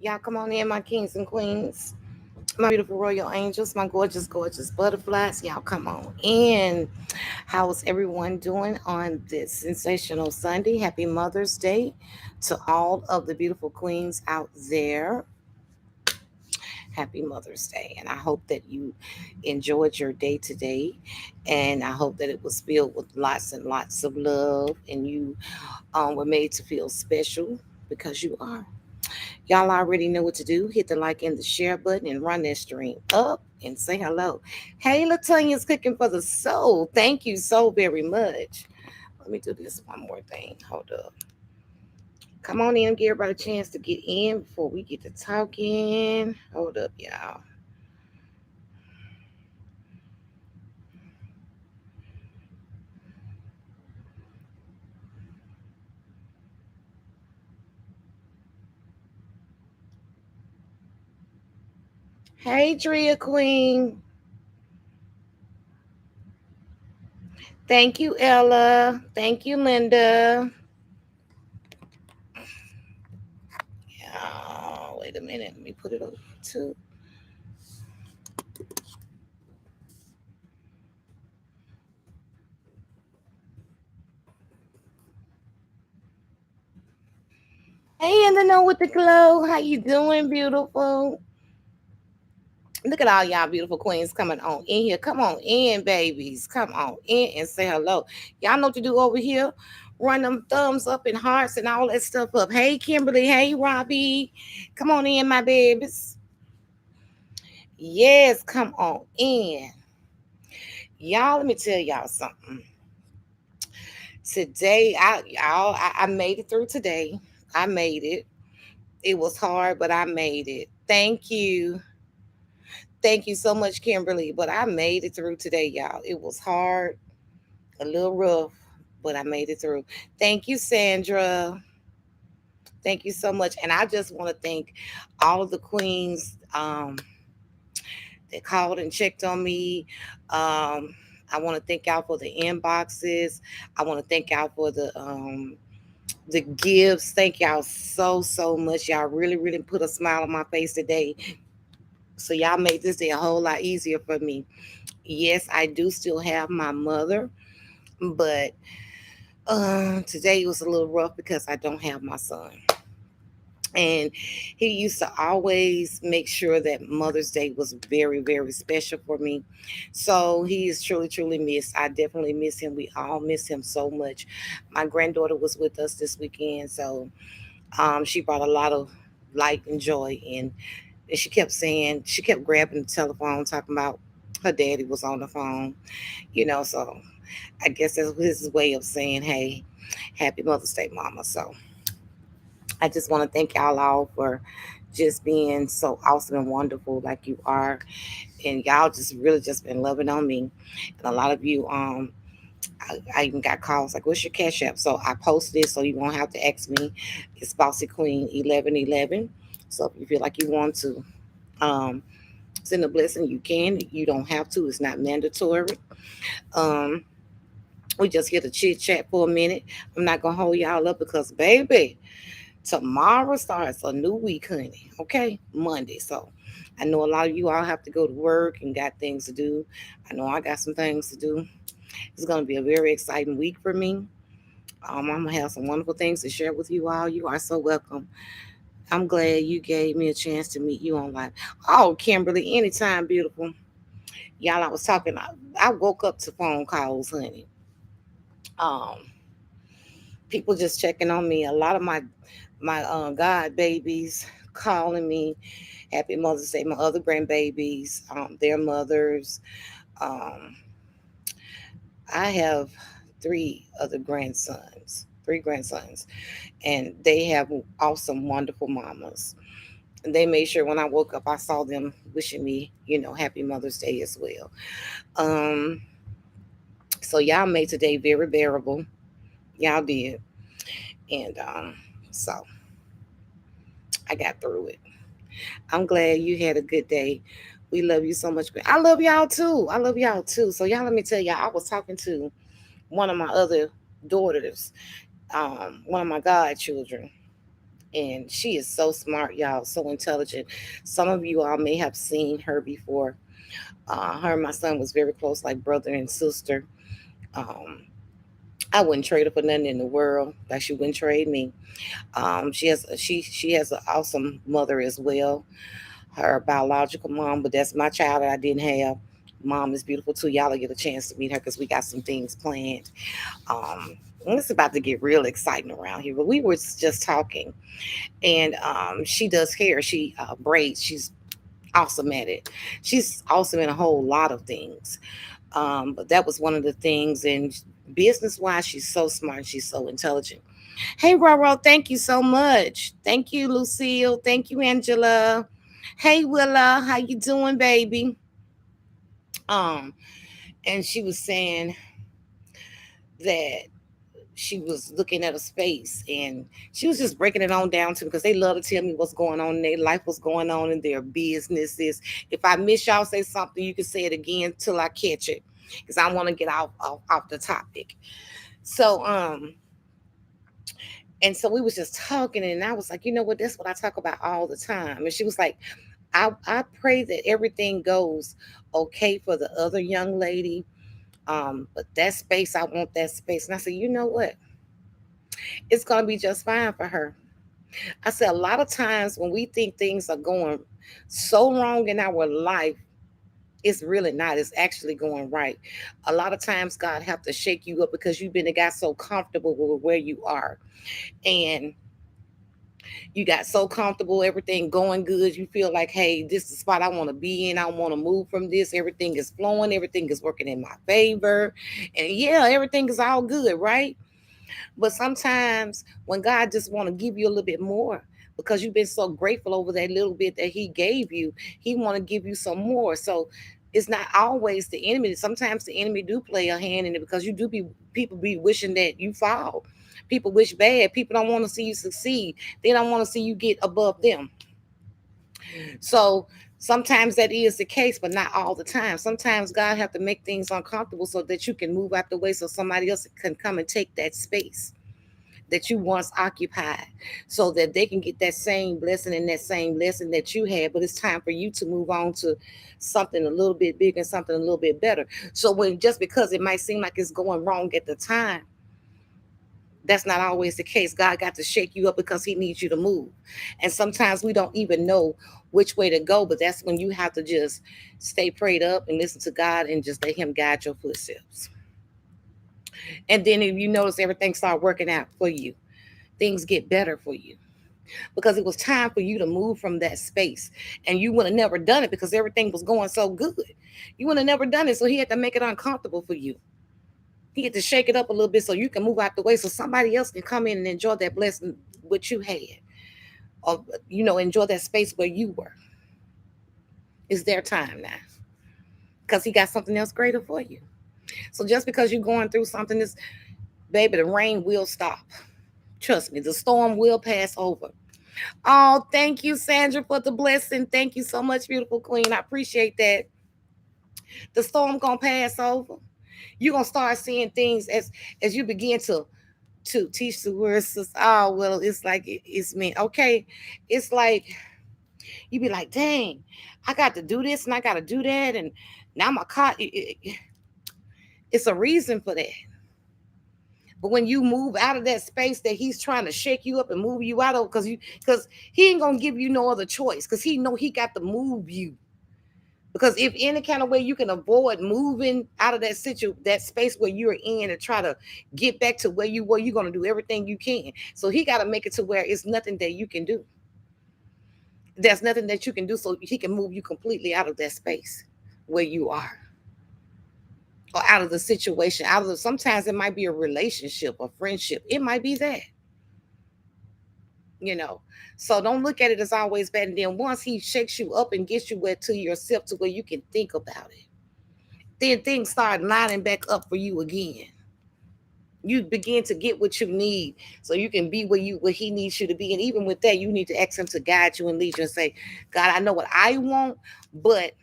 Y'all come on in, my kings and queens, my beautiful royal angels, my gorgeous, gorgeous butterflies. Y'all come on in. How's everyone doing on this sensational Sunday? Happy Mother's Day to all of the beautiful queens out there. Happy Mother's Day. And I hope that you enjoyed your day today. And I hope that it was filled with lots and lots of love and you were made to feel special because you are. Y'all already know what to do. Hit the like and the share button and run that stream up and say hello. Hey, Latanya's cooking for the soul. Thank you so very much. Let me do this one more thing. Hold up. Come on in, give everybody a chance to get in before we get to talking. Hold up, y'all. Hey, Drea Queen. Thank you, Ella. Thank you, Linda. Wait a minute. Let me put it over too. Hey, in the know with the glow. How you doing, beautiful? Look at all y'all beautiful queens coming on in here. Come on in, babies. Come on in and say hello. Y'all know what to do over here. Run them thumbs up and hearts and all that stuff up. Hey, Kimberly. Hey, Robbie. Come on in, my babies. Yes, come on in. Y'all, let me tell y'all something. Today, I made it through today. I made it. It was hard, but I made it. Thank you. Thank you so much, Kimberly. But I made it through today, y'all. It was hard, a little rough, but I made it through. Thank you, Sandra. Thank you so much. And I just want to thank all of the queens that called and checked on me. I want to thank y'all for the inboxes. I want to thank y'all for the gifts. Thank y'all so much. Y'all really put a smile on my face today. So y'all made this day a whole lot easier for me. Yes, I do still have my mother, but today was a little rough because I don't have my son. And he used to always make sure that Mother's Day was very special for me. So he is truly missed. I definitely miss him. We all miss him so much. My granddaughter was with us this weekend, so she brought a lot of light and joy. And she kept saying, she kept grabbing the telephone, talking about her daddy was on the phone, So I guess that's his way of saying, hey, happy Mother's Day, Mama. So I just want to thank y'all all for just being so awesome and wonderful like you are. And y'all just really just been loving on me. And a lot of you, I even got calls like, what's your cash app? So I posted it so you won't have to ask me. It's Bossy Queen 1111. So if you feel like you want to send a blessing, you can. You don't have to. It's not mandatory. Um, we just here to chit chat for a minute. I'm not gonna hold y'all up because, baby, tomorrow starts a new week, honey. Okay, Monday. So I know a lot of you all have to go to work and got things to do. I know I got some things to do. It's gonna be a very exciting week for me. I'm gonna have some wonderful things to share with you all. You are so welcome. I'm glad you gave me a chance to meet you online. Oh, Kimberly, anytime, beautiful. Y'all, I was talking. I woke up to phone calls, honey. Um, People just checking on me. A lot of my God babies calling me. Happy Mother's Day. My other grandbabies, their mothers. Um, I have three grandsons, and they have awesome, wonderful mamas. And they made sure when I woke up, I saw them wishing me, Happy Mother's Day as well. Um, so y'all made today very bearable. Y'all did, and so I got through it. I'm glad you had a good day. We love you so much. I love y'all too. I love y'all too. So y'all, let me tell y'all, I was talking to one of my other daughters, one of my godchildren, And she is so smart, y'all, so intelligent. Some of you all may have seen her before. Her and my son was very close, like brother and sister. Um, I wouldn't trade her for nothing in the world. Like she wouldn't trade me. She has an awesome mother as well. Her biological mom, but that's my child that I didn't have. Mom is beautiful too. Y'all will get a chance to meet her because we got some things planned. It's about to get real exciting around here. But we were just talking, and she does hair. She braids. She's awesome at it. She's awesome in a whole lot of things. But that was one of the things. And business wise, she's so smart. She's so intelligent. Hey, Roro, thank you so much. Thank you, Lucille. Thank you, Angela. Hey, Willa, how you doing, baby? Um, and she was saying that she was looking at a space and she was just breaking it on down to me because they love to tell me what's going on in their life, what's going on in their businesses. If I miss y'all say something, you can say it again till I catch it because I want to get off the topic. So and so we was just talking and I was like, you know what, that's what I talk about all the time. And she was like, I pray that everything goes okay for the other young lady. But that space, I want that space. And I said, you know what? It's gonna be just fine for her. I said a lot of times when we think things are going so wrong in our life, it's really not. It's actually going right. A lot of times God have to shake you up because you've been got so comfortable with where you are. And you got so comfortable, everything going good. You feel like, hey, this is the spot I want to be in. I want to move from this. Everything is flowing. Everything is working in my favor. And yeah, everything is all good, right? But sometimes when God just want to give you a little bit more because you've been so grateful over that little bit that he gave you, he want to give you some more. So it's not always the enemy. Sometimes the enemy do play a hand in it because you do be people be wishing that you fall. People wish bad. People don't want to see you succeed. They don't want to see you get above them. So sometimes that is the case, but not all the time. Sometimes God have to make things uncomfortable so that you can move out the way so somebody else can come and take that space that you once occupied so that they can get that same blessing and that same lesson that you had. But it's time for you to move on to something a little bit bigger and something a little bit better. So when just because it might seem like it's going wrong at the time, that's not always the case. God got to shake you up because he needs you to move. And sometimes we don't even know which way to go, but that's when you have to just stay prayed up and listen to God and just let him guide your footsteps. And then if you notice everything start working out for you, things get better for you because it was time for you to move from that space. And you would have never done it because everything was going so good. You would have never done it. So he had to make it uncomfortable for you. He had to shake it up a little bit so you can move out the way so somebody else can come in and enjoy that blessing what you had. Or enjoy that space where you were. It's their time now. Because he got something else greater for you. So just because you're going through something, this baby, the rain will stop. Trust me, the storm will pass over. Oh, thank you, Sandra, for the blessing. Thank you so much, beautiful queen. I appreciate that. The storm gonna pass over. You're gonna start seeing things as you begin to teach the words. Oh well, it's like it's meant. Okay, it's like you be like, dang, I got to do this and I got to do that, and now my car. It's a reason for that. But when you move out of that space that he's trying to shake you up and move you out of, because he ain't gonna give you no other choice, because he know he got to move you. Because if any kind of way you can avoid moving out of that space where you're in and try to get back to where you were, you're gonna do everything you can. So he got to make it to where it's nothing that you can do. There's nothing that you can do, so he can move you completely out of that space where you are, or out of the situation. Sometimes it might be a relationship, a friendship. It might be that. you know. So don't look at it as always bad. And then once he shakes you up and gets you where to yourself to where you can think about it, then things start lining back up for you again. You begin to get what you need so you can be where he needs you to be. And even with that, you need to ask him to guide you and lead you and say, God, I know what I want, but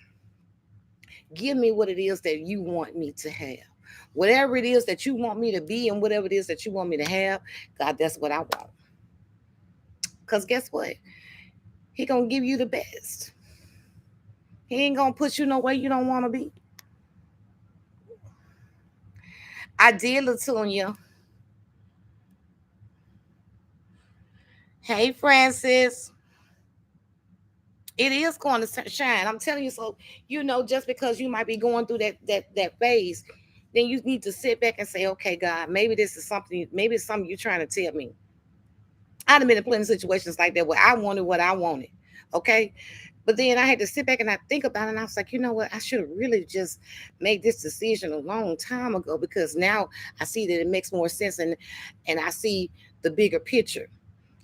give me what it is that you want me to have. Whatever it is that you want me to be and whatever it is that you want me to have, God, that's what I want. Because guess what? He gonna give you the best. He ain't gonna put you nowhere you don't want to be. I did, Latonia. Hey, Francis. It is going to shine. I'm telling you. So just because you might be going through that phase, then you need to sit back and say, okay, God, maybe this is something. Maybe it's something you're trying to tell me. I'd have been in plenty of situations like that where I wanted what I wanted. Okay. But then I had to sit back and I think about it. And I was like, you know what? I should have really just made this decision a long time ago, because now I see that it makes more sense, and I see the bigger picture.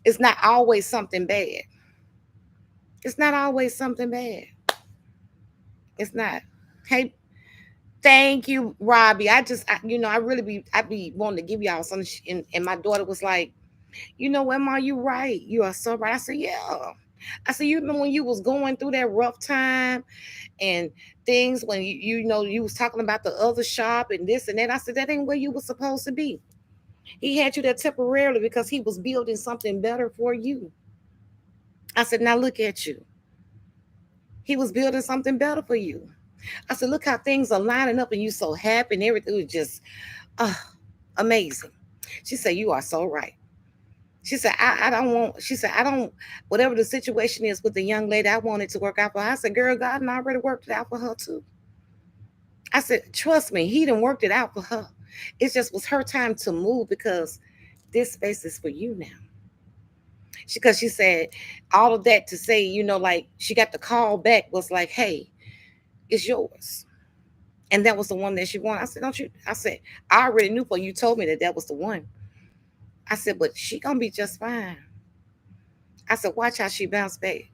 It's not always something bad. It's not always something bad. It's not. Hey, thank you, Robbie. I really I be wanting to give y'all something. And my daughter was like, what, Ma, you right. You are so right. I said, yeah. I said, you remember when you was going through that rough time and things, when you was talking about the other shop and this and that. I said, that ain't where you was supposed to be. He had you there temporarily because he was building something better for you. I said, now look at you. He was building something better for you. I said, look how things are lining up and you so happy and everything was just uh, amazing. She said, you are so right. She said, I don't want, she said, I don't, whatever the situation is with the young lady, I want it to work out for her. I said, girl, God and already worked it out for her too. I said, trust me, he done worked it out for her. It just was her time to move, because this space is for you now. Because she said all of that to say, like she got the call back was like, hey, it's yours. And that was the one that she wanted. I said, don't you? I said, I already knew before you told me that was the one. I said, but she gonna be just fine. I said, watch how she bounced back.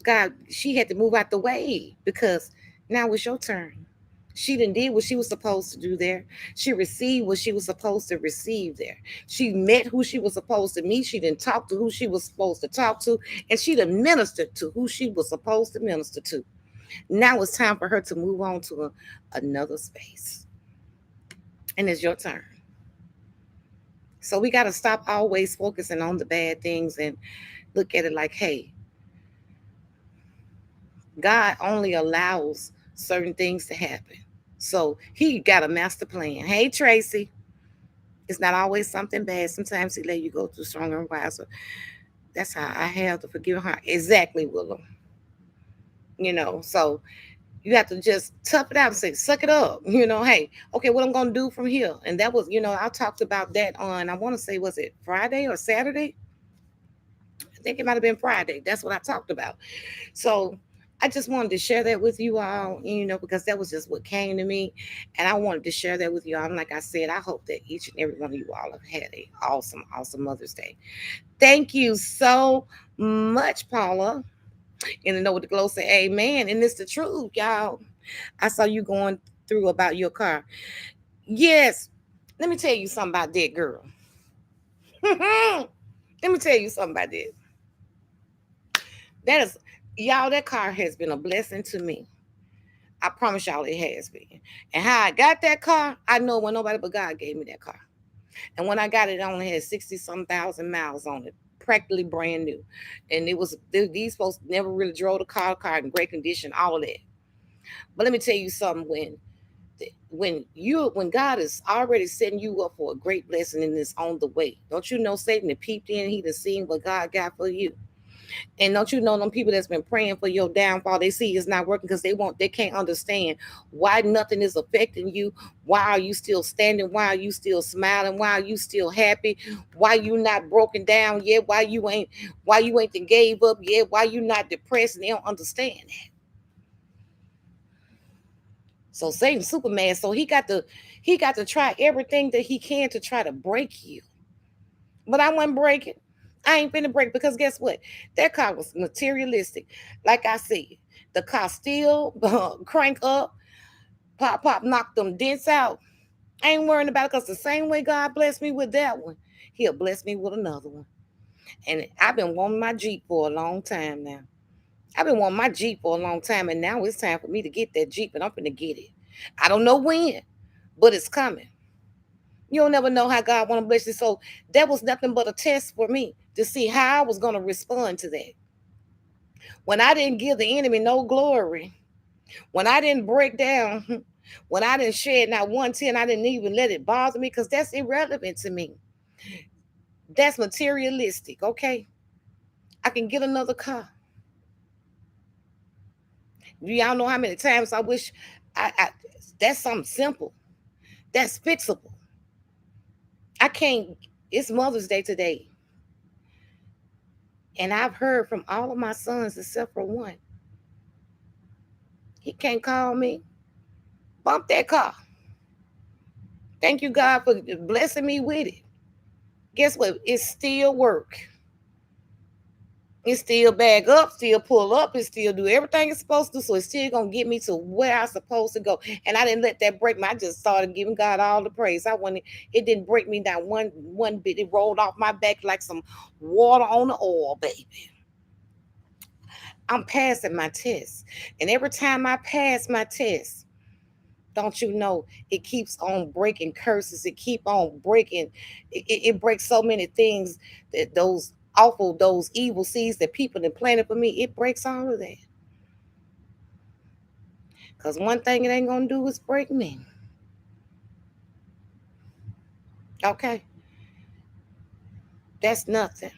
God, she had to move out the way because now it's your turn. She done did what she was supposed to do there. She received what she was supposed to receive there. She met who she was supposed to meet. She didn't talk to who she was supposed to talk to. And she done ministered to who she was supposed to minister to. Now it's time for her to move on to another space. And it's your turn. So we got to stop always focusing on the bad things and look at it like, hey, God only allows certain things to happen. So he got a master plan. Hey, Tracy, it's not always something bad. Sometimes he let you go through stronger and wiser. That's how I have to forgive her. Exactly, Willow. So you have to just tough it out and say, suck it up. Hey, okay, what I'm going to do from here. And that was, I talked about that on, I want to say, was it Friday or Saturday? I think it might have been Friday. That's what I talked about. So I just wanted to share that with you all, because that was just what came to me. And I wanted to share that with you all. And like I said, I hope that each and every one of you all have had a awesome, awesome Mother's Day. Thank you so much, Paula. And to know what the glow say, amen. And it's the truth, y'all. I saw you going through about your car. Yes. Let me tell you something about that, girl. Let me tell you something about that. That is, y'all, that car has been a blessing to me. I promise y'all it has been. And how I got that car, I know when nobody but God gave me that car. And when I got it, it only had 60 some thousand miles on it, practically brand new. And it was, these folks never really drove the car in great condition, all of that. But let me tell you something, when God is already setting you up for a great blessing and it's on the way, don't you know Satan had peeped in, he done seen what God got for you. And don't you know them people that's been praying for your downfall, they see it's not working because they can't understand why nothing is affecting you. Why are you still standing? Why are you still smiling? Why are you still happy? Why you not broken down yet? Why you ain't then gave up yet? Why you not depressed? And they don't understand that. So Satan Superman, so he got to try everything that he can to try to break you. But I wasn't breaking. I ain't finna break, because guess what? That car was materialistic. Like I said, the car still crank up, pop, pop, knock them dents out. I ain't worrying about it, because the same way God blessed me with that one, he'll bless me with another one. And I've been wanting my Jeep for a long time now. I've been wanting my Jeep for a long time, and now it's time for me to get that Jeep, and I'm gonna get it. I don't know when, but it's coming. You'll never know how God want to bless you. So that was nothing but a test for me to see how I was going to respond to that. When I didn't give the enemy no glory, when I didn't break down, when I didn't shed not one tear, I didn't even let it bother me because that's irrelevant to me. That's materialistic, okay? I can get another car. Y'all know how many times I wish I that's something simple. That's fixable. I can't, it's Mother's Day today. And I've heard from all of my sons except for one. He can't call me. Bump that car. Thank you, God, for blessing me with it. Guess what? It still work. It still bag up, still pull up, it still do everything it's supposed to. So it's still gonna get me to where I'm supposed to go. And I didn't let that break me. I just started giving God all the praise. I wanted it didn't break me down one bit. It rolled off my back like some water on the oil, baby. I'm passing my test. And every time I pass my test, don't you know, it keeps on breaking curses. It keep on breaking. It breaks so many things that those awful, those evil seeds that people have planted for me. It breaks all of that. Because one thing it ain't gonna do is break me. Okay, that's nothing.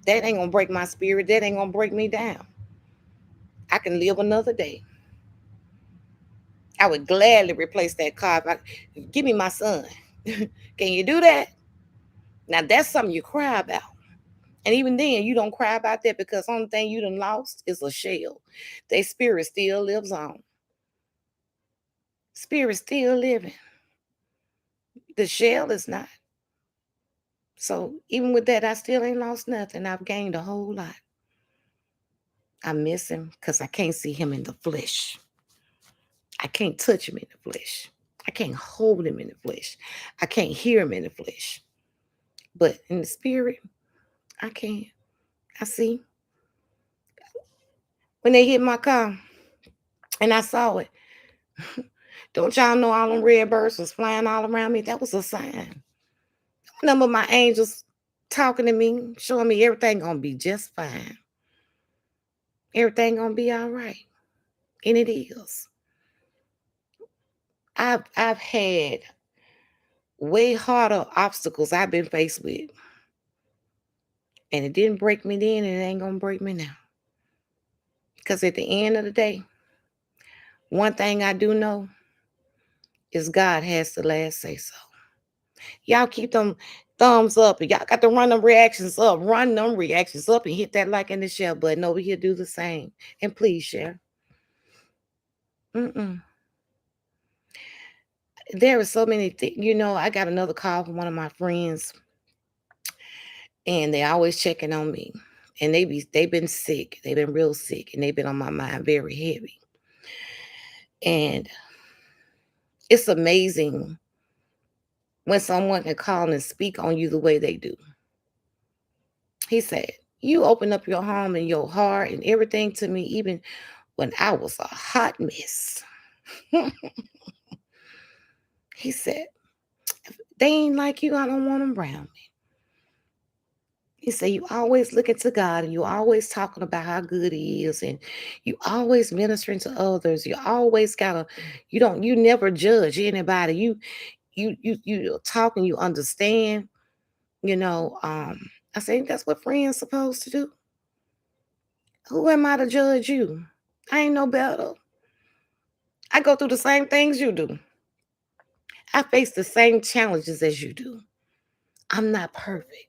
That ain't gonna break my spirit. That ain't gonna break me down. I can live another day. I would gladly replace that car. Give me my son. Can you do that? Now that's something you cry about. And even then, you don't cry about that because the only thing you done lost is a shell. Their spirit still lives on. Spirit still living. The shell is not. So even with that, I still ain't lost nothing. I've gained a whole lot. I miss him because I can't see him in the flesh. I can't touch him in the flesh. I can't hold him in the flesh. I can't hear him in the flesh. But in the spirit, I can. I see. When they hit my car and I saw it, don't y'all know all them red birds was flying all around me? That was a sign. Number of my angels talking to me, showing me everything gonna be just fine. Everything gonna be all right. And it is. I've had way harder obstacles I've been faced with. And it didn't break me then, and it ain't gonna break me now. Because at the end of the day, one thing I do know is God has the last say so. Y'all keep them thumbs up. Y'all got to run them reactions up. Run them reactions up and hit that like and the share button over here. Do the same. And please share. Mm-mm. There are so many things. You know, I got another call from one of my friends, and they always checking on me. And they've been sick. They've been real sick, and they've been on my mind very heavy. And it's amazing when someone can call and speak on you the way they do. He said, "You open up your home and your heart and everything to me, even when I was a hot mess." He said, "If they ain't like you, I don't want them around me." He said, "You always looking to God and you always talking about how good He is, and you always ministering to others. You always gotta, you never judge anybody. You talk and you understand, you know." I say that's what friends supposed to do. Who am I to judge you? I ain't no better. I go through the same things you do. I face the same challenges as you do. I'm not perfect.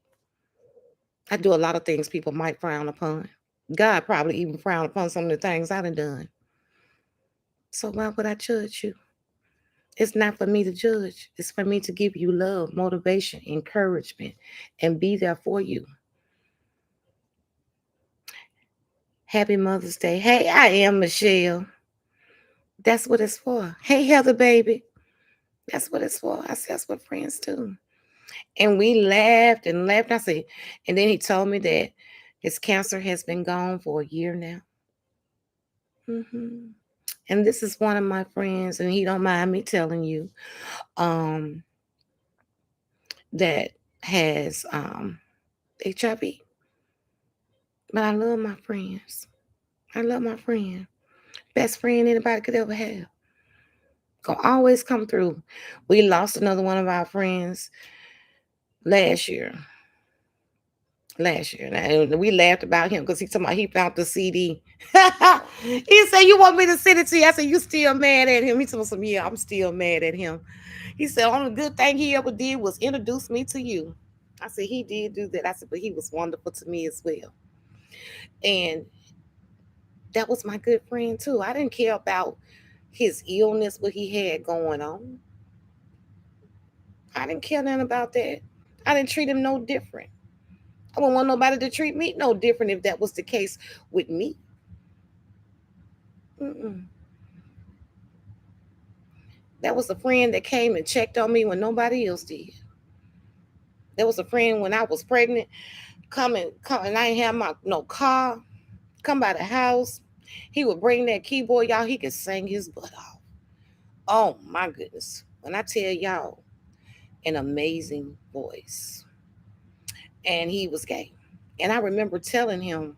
I do a lot of things people might frown upon. God probably even frowned upon some of the things I done done. So why would I judge you? It's not for me to judge. It's for me to give you love, motivation, encouragement, and be there for you. Happy Mother's Day. Hey, I am Michelle. That's what it's for. Hey, Heather, baby. That's what it's for. I said, that's what friends do. And we laughed and laughed. I said, and then he told me that his cancer has been gone for a year now. hmm And this is one of my friends, and he don't mind me telling you. Um, that has HIV. But I love my friends. I love my friend. Best friend anybody could ever have. Gonna always come through. We lost another one of our friends last year. Last year. And we laughed about him because he told me he found the CD. He said, "You want me to send it to you?" I said, "You still mad at him?" He told me, "Yeah, I'm still mad at him." He said, "Only good thing he ever did was introduce me to you." I said, "He did do that." I said, "But he was wonderful to me as well." And that was my good friend too. I didn't care about his illness, what he had going on. I didn't care nothing about that. I didn't treat him no different. I wouldn't want nobody to treat me no different if that was the case with me. Mm-mm. That was a friend that came and checked on me when nobody else did. There was a friend when I was pregnant, come and I didn't have my no car, come by the house. He would bring that keyboard, y'all. He could sing his butt off. Oh my goodness. When I tell y'all, an amazing voice. And he was gay. And I remember telling him,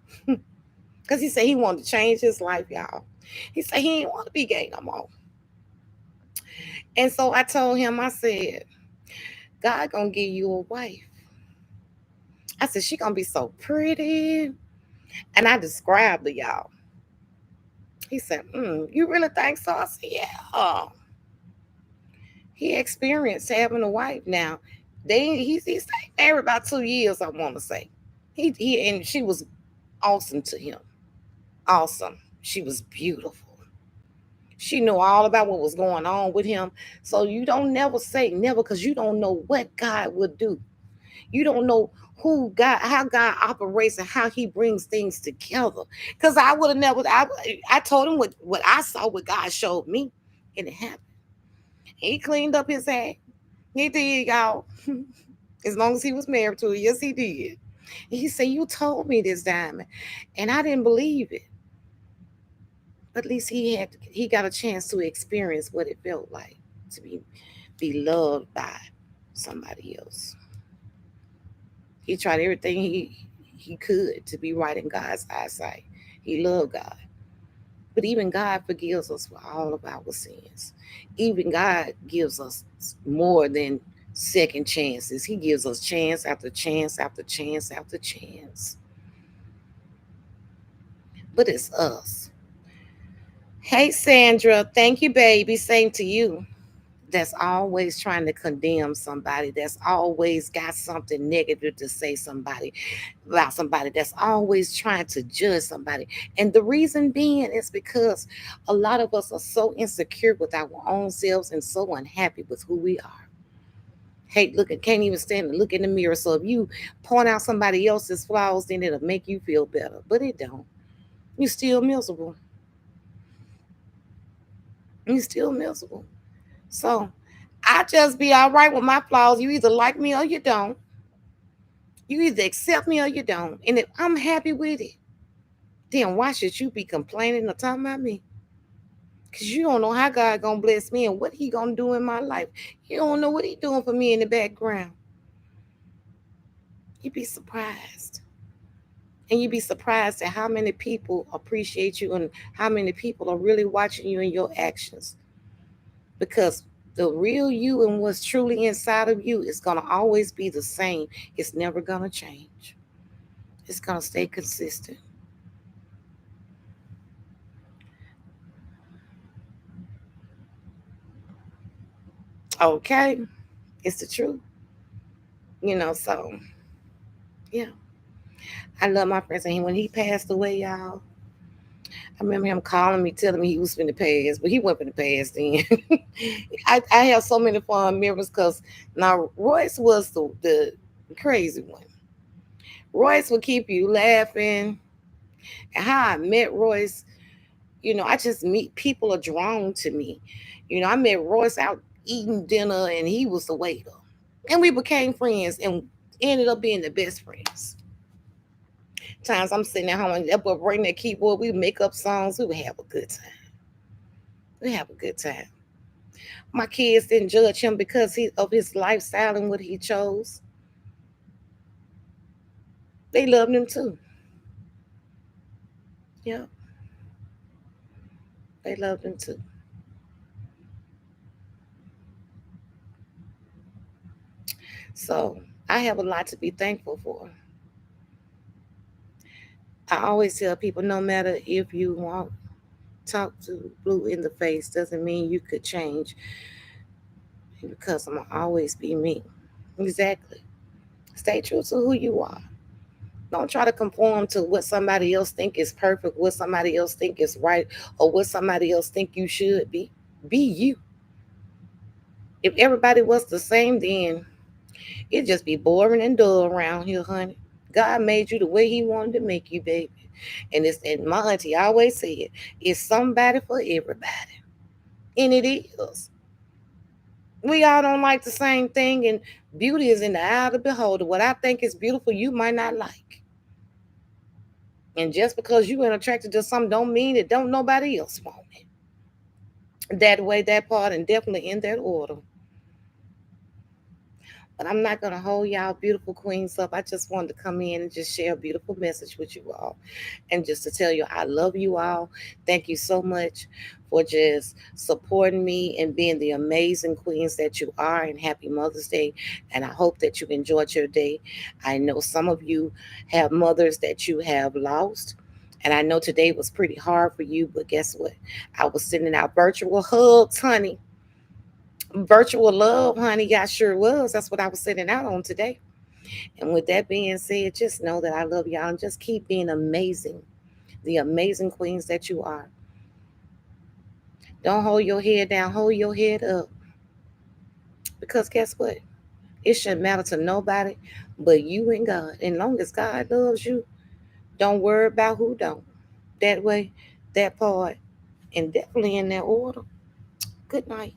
because he said he wanted to change his life, y'all. He said he didn't want to be gay no more. And so I told him, I said, God gonna give you a wife. I said, she gonna be so pretty. And I described to y'all. He said, you really think so? I said, yeah. He experienced having a wife now. He stayed married about 2 years, I want to say. He and she was awesome to him. Awesome. She was beautiful. She knew all about what was going on with him. So you don't never say never because you don't know what God would do. You don't know how God operates and how he brings things together. Because I would have never, I told him what I saw, what God showed me, and it happened. He cleaned up his act. He did, y'all. As long as he was married to her. Yes, he did. He said, "You told me this, Diamond." And I didn't believe it. But at least he got a chance to experience what it felt like to be loved by somebody else. He tried everything he could to be right in God's eyesight. He loved God. But even God forgives us for all of our sins. Even God gives us more than second chances. He gives us chance after chance after chance after chance. But it's us. Hey, Sandra. Thank you, baby. Same to you. That's always trying to condemn somebody, that's always got something negative to say somebody about somebody, that's always trying to judge somebody. And the reason being is because a lot of us are so insecure with our own selves and so unhappy with who we are. Hey, look, I can't even stand to look in the mirror. So if you point out somebody else's flaws, then it'll make you feel better. But it don't. You still miserable. You still miserable. So I just be all right with my flaws. You either like me or you don't. You either accept me or you don't. And if I'm happy with it, then why should you be complaining or talking about me? Because you don't know how God gonna bless me and what he gonna do in my life. You don't know what he doing for me in the background. You'd be surprised. And you'd be surprised at how many people appreciate you and how many people are really watching you and your actions. Because the real you and what's truly inside of you is gonna always be the same. It's never gonna change. It's gonna stay consistent. Okay, it's the truth, So yeah, I love my friends. And when he passed away, y'all, I remember him calling me, telling me he was finna pass, but he wasn't finna pass then. I have so many fond memories because now Royce was the crazy one. Royce would keep you laughing. And how I met Royce, I just meet people are drawn to me. I met Royce out eating dinner and he was the waiter. And we became friends and ended up being the best friends. Times I'm sitting at home and that boy bring that keyboard, we make up songs, we would have a good time. We have a good time. My kids didn't judge him because of his lifestyle and what he chose. They loved him too. Yeah, they loved him too. So I have a lot to be thankful for. I always tell people no matter if you want talk to blue in the face doesn't mean you could change because I'm gonna always be me. Exactly. Stay true to who you are. Don't try to conform to what somebody else think is perfect, what somebody else think is right, or what somebody else think you should be. Be you. If everybody was the same, then it'd just be boring and dull around here, honey. God made you the way He wanted to make you, baby. And my auntie always said, it's somebody for everybody. And it is. We all don't like the same thing, and beauty is in the eye of the beholder. What I think is beautiful, you might not like. And just because you ain't attracted to something don't mean it don't nobody else want it. That way, that part, and definitely in that order. But I'm not gonna hold y'all beautiful queens up. I just wanted to come in and just share a beautiful message with you all. And just to tell you I love you all. Thank you so much for just supporting me and being the amazing queens that you are. And happy Mother's Day. And I hope that you enjoyed your day. I know some of you have mothers that you have lost. And I know today was pretty hard for you, but guess what? I was sending out virtual hugs, honey. Virtual love, honey. I sure was. That's what I was sending out on today. And with that being said, just know that I love y'all and just keep being amazing, the amazing queens that you are. Don't hold your head down, hold your head up. Because guess what? It shouldn't matter to nobody but you and God. And long as God loves you, don't worry about who don't. That way, that part, and definitely in that order. Good night.